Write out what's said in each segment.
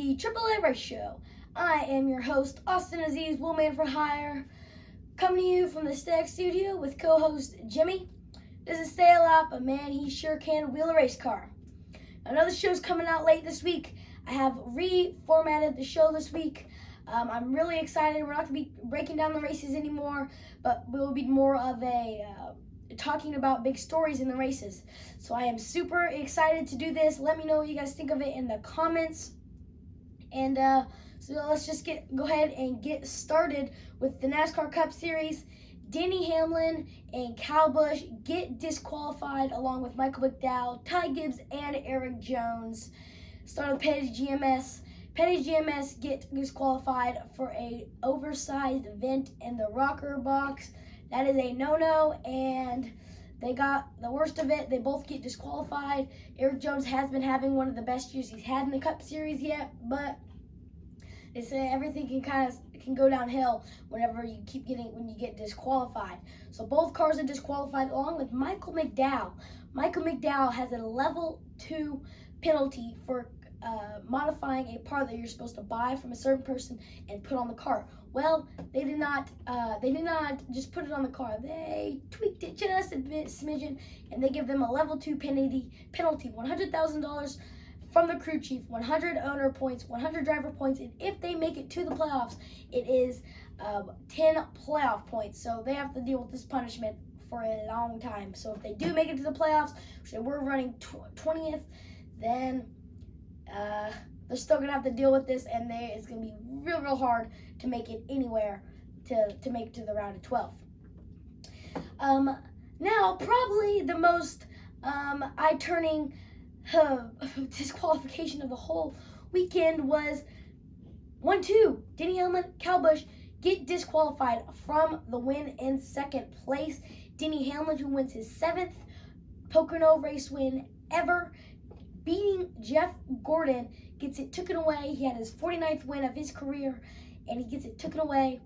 the AAA Race Show. I am your host, Austin Aziz, Woolman for Hire, coming to you from the Stack Studio with co-host Jimmy. This is Say a Lot, but man, he sure can wheel a race car. Another show's coming out late this week. I have reformatted the show this week. I'm really excited. We're not going to be breaking down the races anymore, but we'll be more of a talking about big stories in the races. So I am super excited to do this. Let me know what you guys think of it in the comments. And so let's just go ahead and get started with the NASCAR Cup Series. Denny Hamlin and Kyle Busch get disqualified along with Michael McDowell, Ty Gibbs, and Eric Jones. Start with Petty GMS. Petty GMS get disqualified for a oversized vent in the rocker box. That is a no-no, and they got the worst of it. They both get disqualified. Eric Jones has been having one of the best years he's had in the Cup Series yet, but they say everything can go downhill when you get disqualified. So both cars are disqualified along with Michael McDowell. Michael McDowell has a level 2 penalty for modifying a part that you're supposed to buy from a certain person and put on the car. Well, they did not just put it on the car. They tweaked it just a bit, smidgen, and they give them a level 2 penalty, $100,000 from the crew chief, 100 owner points, 100 driver points, and if they make it to the playoffs, it is 10 playoff points. So they have to deal with this punishment for a long time. So if they do make it to the playoffs, which they were running 20th, then they're still going to have to deal with this, and it's going to be real hard to make it anywhere to make it to the round of 12. Now, probably the most eye-turning disqualification of the whole weekend was 1-2. Denny Hamlin, Kyle Busch get disqualified from the win in second place. Denny Hamlin, who wins his 7th Pocono race win ever, beating Jeff Gordon, gets it taken away. He had his 49th win of his career, and he gets it taken away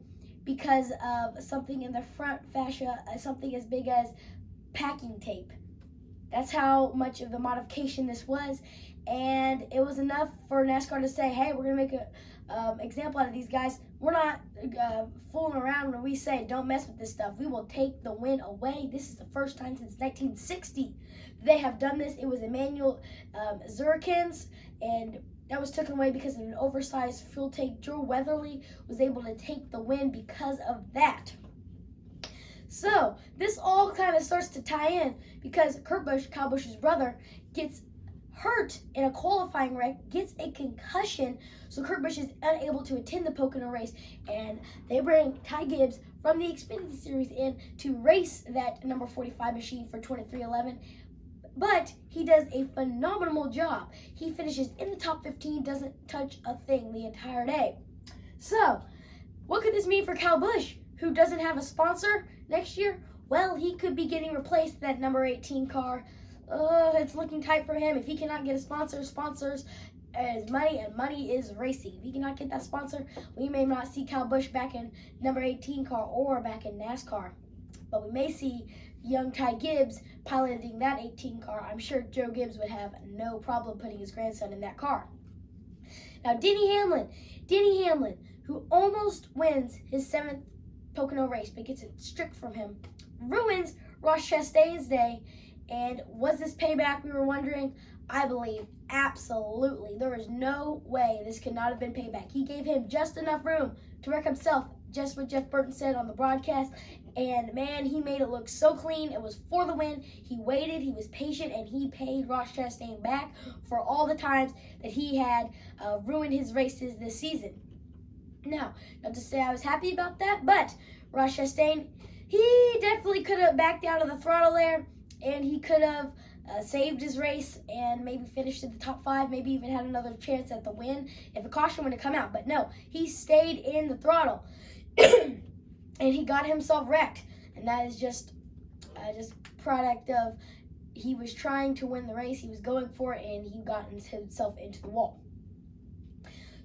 because of something in the front fascia, something as big as packing tape. That's how much of the modification this was, and it was enough for NASCAR to say, hey, we're going to make an example out of these guys. We're not fooling around when we say don't mess with this stuff. We will take the win away. This is the first time since 1960 they have done this. It was Emmanuel Zurkins, and that was taken away because of an oversized fuel tank. Drew Weatherly was able to take the win because of that. So this all kind of starts to tie in because Kurt Busch, Kyle Busch's brother, gets hurt in a qualifying wreck, gets a concussion, so Kurt Busch is unable to attend the Pocono race, and they bring Ty Gibbs from the Xfinity Series in to race that number 45 machine for 2311. But he does a phenomenal job. He finishes in the top 15, doesn't touch a thing the entire day. So, what could this mean for Kyle Busch, who doesn't have a sponsor next year? Well, he could be getting replaced that number 18 car. It's looking tight for him. If he cannot get a sponsors is money, and money is racing. If he cannot get that sponsor, we may not see Kyle Busch back in number 18 car or back in NASCAR. But we may see young Ty Gibbs piloting that 18 car. I'm sure Joe Gibbs would have no problem putting his grandson in that car. Now, Denny Hamlin, who almost wins his 7th Pocono race, but gets it stripped from him, ruins Ross Chastain's day. And was this payback, we were wondering? I believe absolutely. There is no way this could not have been payback. He gave him just enough room to wreck himself, just what Jeff Burton said on the broadcast. And man, he made it look so clean. It was for the win. He waited, he was patient, and he paid Ross Chastain back for all the times that he had ruined his races this season. Now, not to say I was happy about that, but Ross Chastain, he definitely could have backed out of the throttle there, and he could have saved his race and maybe finished in the top 5, maybe even had another chance at the win if a caution would have come out. But no, he stayed in the throttle. And he got himself wrecked, and that is just product of he was trying to win the race, he was going for it, and he got himself into the wall.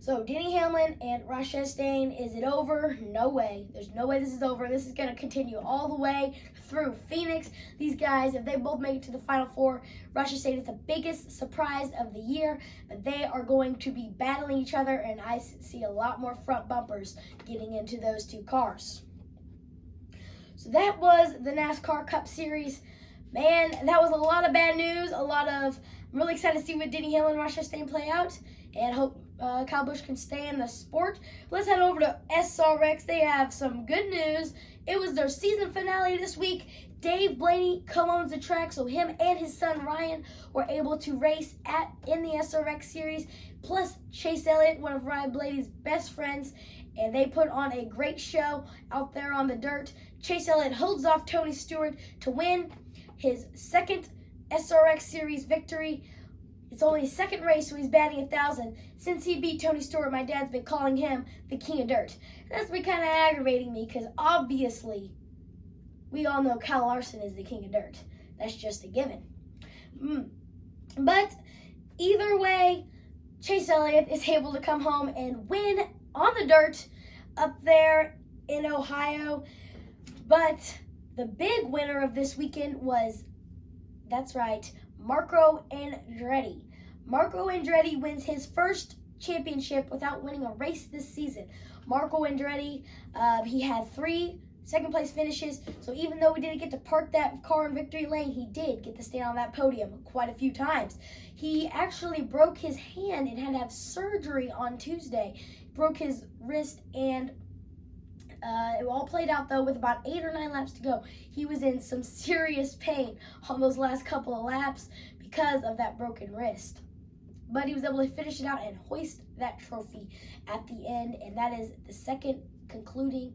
So Denny Hamlin and Ross Chastain, is it over? No way. There's no way this is over. This is going to continue all the way through Phoenix. These guys, if they both make it to the Final Four, Ross Chastain is the biggest surprise of the year. But they are going to be battling each other, and I see a lot more front bumpers getting into those two cars. So that was the NASCAR Cup Series. Man, that was a lot of bad news. I'm really excited to see what Denny Hamlin and Ross Chastain play out, and hope Kyle Busch can stay in the sport. Let's head over to SRX. They have some good news. It was their season finale this week. Dave Blaney co-owns the track, so him and his son Ryan were able to race in the SRX series, plus Chase Elliott, one of Ryan Blaney's best friends, and they put on a great show out there on the dirt. Chase Elliott holds off Tony Stewart to win his second SRX series victory. It's only his second race, so he's batting 1,000. Since he beat Tony Stewart, my dad's been calling him the king of dirt. That's been kind of aggravating me because obviously we all know Kyle Larson is the king of dirt. That's just a given. But either way, Chase Elliott is able to come home and win on the dirt up there in Ohio. But the big winner of this weekend was, that's right, Marco Andretti. Marco Andretti wins his first championship without winning a race this season. Marco Andretti, he had 3 second-place finishes, so even though he didn't get to park that car in victory lane, he did get to stand on that podium quite a few times. He actually broke his hand and had to have surgery on Tuesday. Broke his wrist, and it all played out, though, with about 8 or 9 laps to go. He was in some serious pain on those last couple of laps because of that broken wrist. But he was able to finish it out and hoist that trophy at the end, and that is the second concluding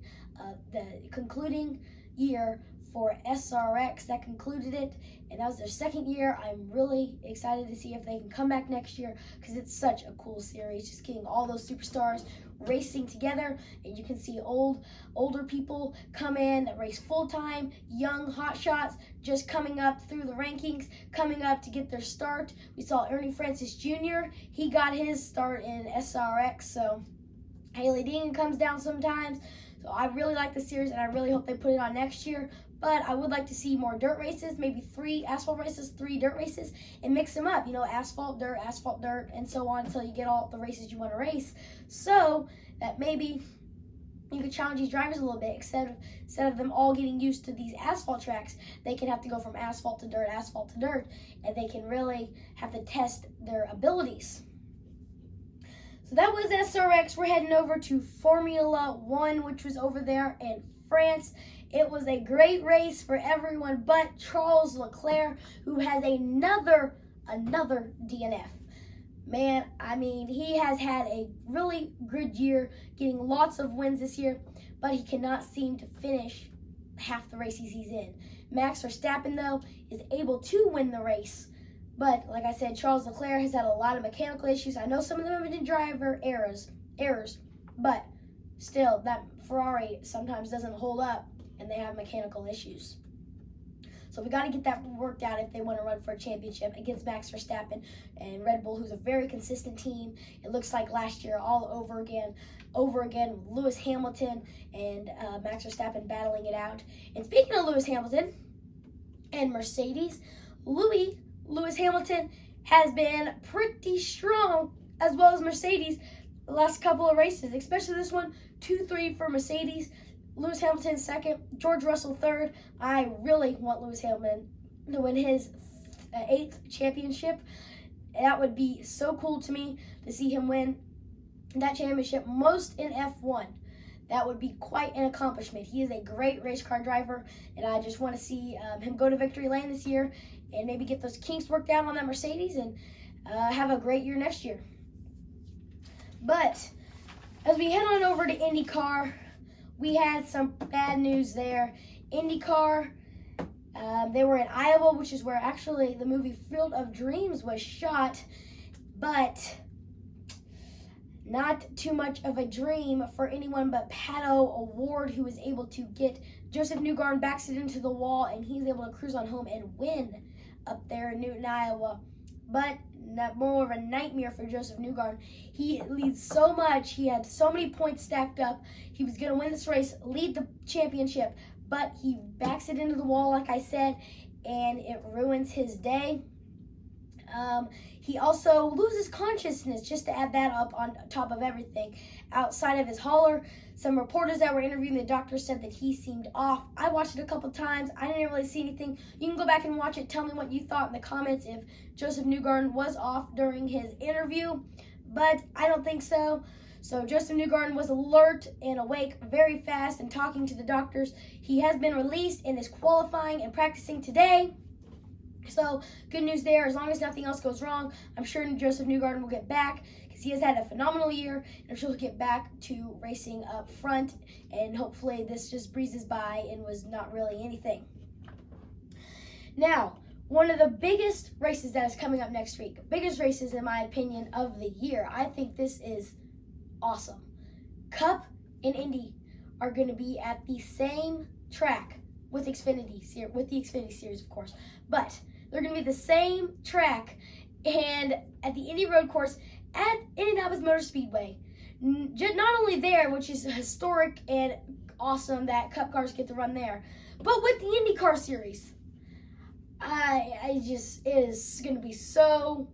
year for SRX. That concluded it, and that was their second year. I'm really excited to see if they can come back next year because it's such a cool series, just getting all those superstars racing together, and you can see older people come in that race full-time, young hotshots just coming up through the rankings, coming up to get their start. We saw Ernie Francis Jr. He got his start in SRX, so Haley Dean comes down sometimes. So I really like the series, and I really hope they put it on next year. But I would like to see more dirt races, maybe 3 asphalt races, 3 dirt races, and mix them up. You know, asphalt, dirt, and so on until you get all the races you want to race. So that maybe you could challenge these drivers a little bit. Instead of them all getting used to these asphalt tracks, they can have to go from asphalt to dirt, and they can really have to test their abilities. So that was SRX. We're heading over to Formula One, which was over there in France. It was a great race for everyone but Charles Leclerc, who has another DNF. Man, I mean, he has had a really good year, getting lots of wins this year, but he cannot seem to finish half the races he's in. Max Verstappen, though, is able to win the race. But, like I said, Charles Leclerc has had a lot of mechanical issues. I know some of them have been driver errors, but still, that Ferrari sometimes doesn't hold up, and they have mechanical issues. So we got to get that worked out if they want to run for a championship against Max Verstappen and Red Bull, who's a very consistent team. It looks like last year all over again, with Lewis Hamilton and Max Verstappen battling it out. And speaking of Lewis Hamilton and Mercedes, Lewis Hamilton has been pretty strong, as well as Mercedes, the last couple of races, especially this one, 2-3 for Mercedes. Lewis Hamilton second, George Russell third. I really want Lewis Hamilton to win his 8th championship. That would be so cool to me to see him win that championship, most in F1. That would be quite an accomplishment. He is a great race car driver, and I just want to see him go to victory lane this year and maybe get those kinks worked out on that Mercedes and have a great year next year. But as we head on over to IndyCar, we had some bad news there. IndyCar, they were in Iowa, which is where actually the movie Field of Dreams was shot, but not too much of a dream for anyone but Pato O'Ward, who was able to get Joseph Newgarden backseat into the wall, and he's able to cruise on home and win up there in Newton, Iowa. But more of a nightmare for Joseph Newgarden. He leads so much. He had so many points stacked up. He was going to win this race, lead the championship, but he backs it into the wall, like I said, and it ruins his day. He also loses consciousness, just to add that up on top of everything. Outside of his hauler, some reporters that were interviewing the doctor said that he seemed off. I watched it a couple times. I didn't really see anything. You can go back and watch it. Tell me what you thought in the comments if Joseph Newgarden was off during his interview, but I don't think so. So Joseph Newgarden was alert and awake very fast and talking to the doctors. He has been released and is qualifying and practicing today. So good news there. As long as nothing else goes wrong, I'm sure Joseph Newgarden will get back because he has had a phenomenal year, and I'm sure he'll get back to racing up front, and hopefully this just breezes by and was not really anything. Now, one of the biggest races that is coming up next week, biggest races in my opinion of the year, I think this is awesome. Cup and Indy are going to be at the same track with the Xfinity Series, of course, but they're going to be the same track and at the Indy Road Course at Indianapolis Motor Speedway. Not only there, which is historic and awesome that Cup cars get to run there, but with the IndyCar Series. It is going to be so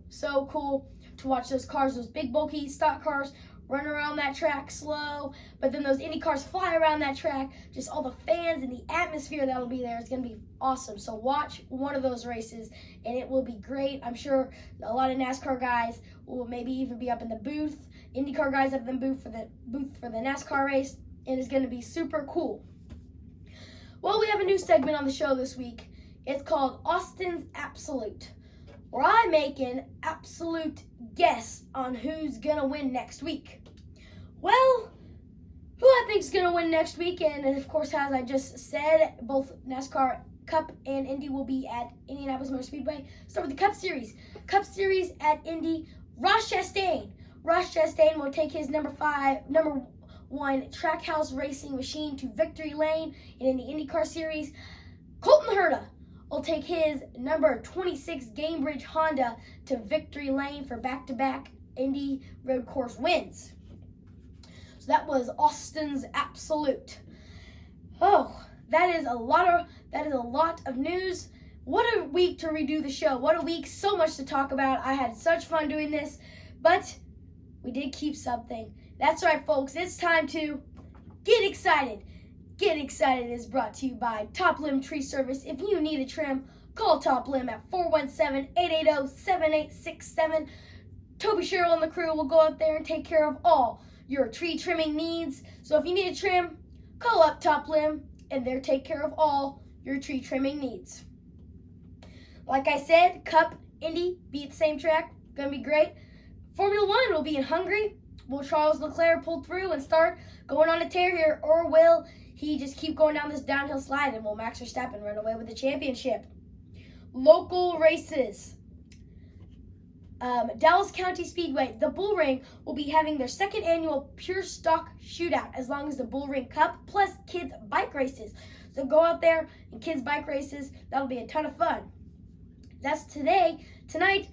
cool to watch those cars, those big bulky stock cars, run around that track slow, but then those Indy cars fly around that track. Just all the fans and the atmosphere that'll be there. It's going to be awesome. So watch one of those races, and it will be great. I'm sure a lot of NASCAR guys will maybe even be up in the booth. IndyCar guys up in the booth for the NASCAR race, and it's going to be super cool. Well, we have a new segment on the show this week. It's called Austin's Absolute, where I make an absolute guess on who's going to win next week. Well, who I think is going to win next week, and of course, as I just said, both NASCAR Cup and Indy will be at Indianapolis Motor Speedway. Start with the Cup Series. Cup Series at Indy, Ross Chastain. Ross Chastain will take his number 1 Trackhouse Racing machine to victory lane, and in the IndyCar Series, Colton Herta will take his number 26 Gamebridge Honda to victory lane for back-to-back Indy Road Course wins. So that was Austin's Absolute. Oh, that is a lot of news. What a week to redo the show. What a week, so much to talk about. I had such fun doing this, but we did keep something. That's right, folks. It's time to get excited. Get Excited is brought to you by Top Limb Tree Service. If you need a trim, call Top Limb at 417-880-7867. Toby Sherrill and the crew will go out there and take care of all your tree trimming needs. So if you need a trim, call up Top Limb and they'll take care of all your tree trimming needs. Like I said, Cup, Indy, be at the same track. Gonna be great. Formula One will be in Hungary. Will Charles Leclerc pull through and start going on a tear here, or will he just keep going down this downhill slide, and will Max Verstappen run away with the championship? Local races. Dallas County Speedway, the Bull Ring will be having their second annual Pure Stock Shootout, as long as the Bull Ring Cup plus kids bike races. So go out there and kids bike races. That'll be a ton of fun. That's today. Tonight,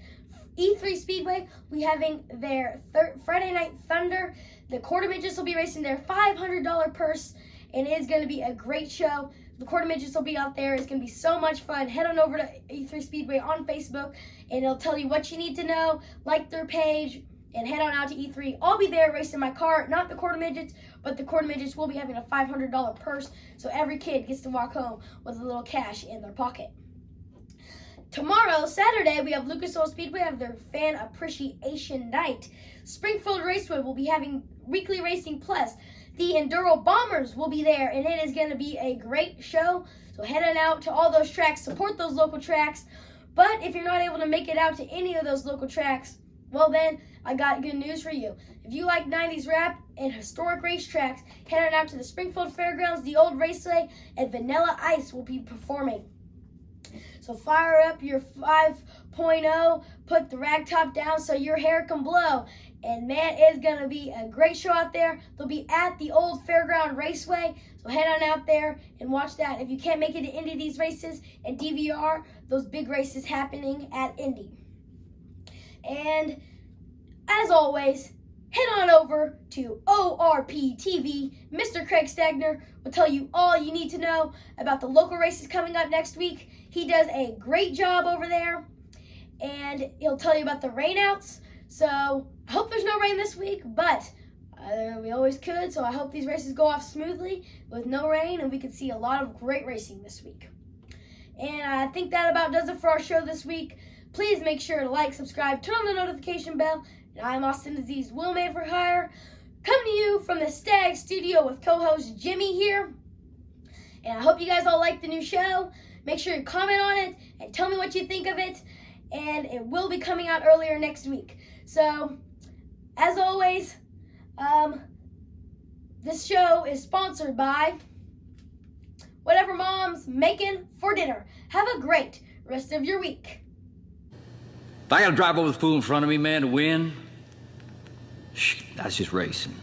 E3 Speedway will be having their Friday Night Thunder. The Quarter Midgets will be racing their $500 purse, and it is going to be a great show. The Quarter Midgets will be out there. It's going to be so much fun. Head on over to E3 Speedway on Facebook, and it'll tell you what you need to know. Like their page, and head on out to E3. I'll be there racing my car, not the Quarter Midgets, but the Quarter Midgets will be having a $500 purse, so every kid gets to walk home with a little cash in their pocket. Tomorrow, Saturday, we have Lucas Oil Speedway have their Fan Appreciation Night. Springfield Raceway will be having Weekly Racing Plus. The Enduro Bombers will be there, and it is going to be a great show. So head on out to all those tracks, support those local tracks. But if you're not able to make it out to any of those local tracks, well then, I got good news for you. If you like 90s rap and historic racetracks, head on out to the Springfield Fairgrounds, the Old Raceway, and Vanilla Ice will be performing. So fire up your 5.0, put the rag top down so your hair can blow. And man, it's going to be a great show out there. They'll be at the Old Fairground Raceway. So head on out there and watch that. If you can't make it to any of these races and DVR those big races happening at Indy. And as always, head on over to ORP TV. Mr. Craig Stagner will tell you all you need to know about the local races coming up next week. He does a great job over there, and he'll tell you about the rainouts. So I hope there's no rain this week, but we always could. So I hope these races go off smoothly with no rain, and we can see a lot of great racing this week. And I think that about does it for our show this week. Please make sure to like, subscribe, turn on the notification bell. And I'm Austin Disease, Will Made for Hire, coming to you from the Stag Studio with co-host Jimmy here. And I hope you guys all like the new show. Make sure you comment on it and tell me what you think of it. And it will be coming out earlier next week. So, as always, this show is sponsored by whatever Mom's making for dinner. Have a great rest of your week. If I gotta drive over the fool in front of me, man, to win, that's just racing.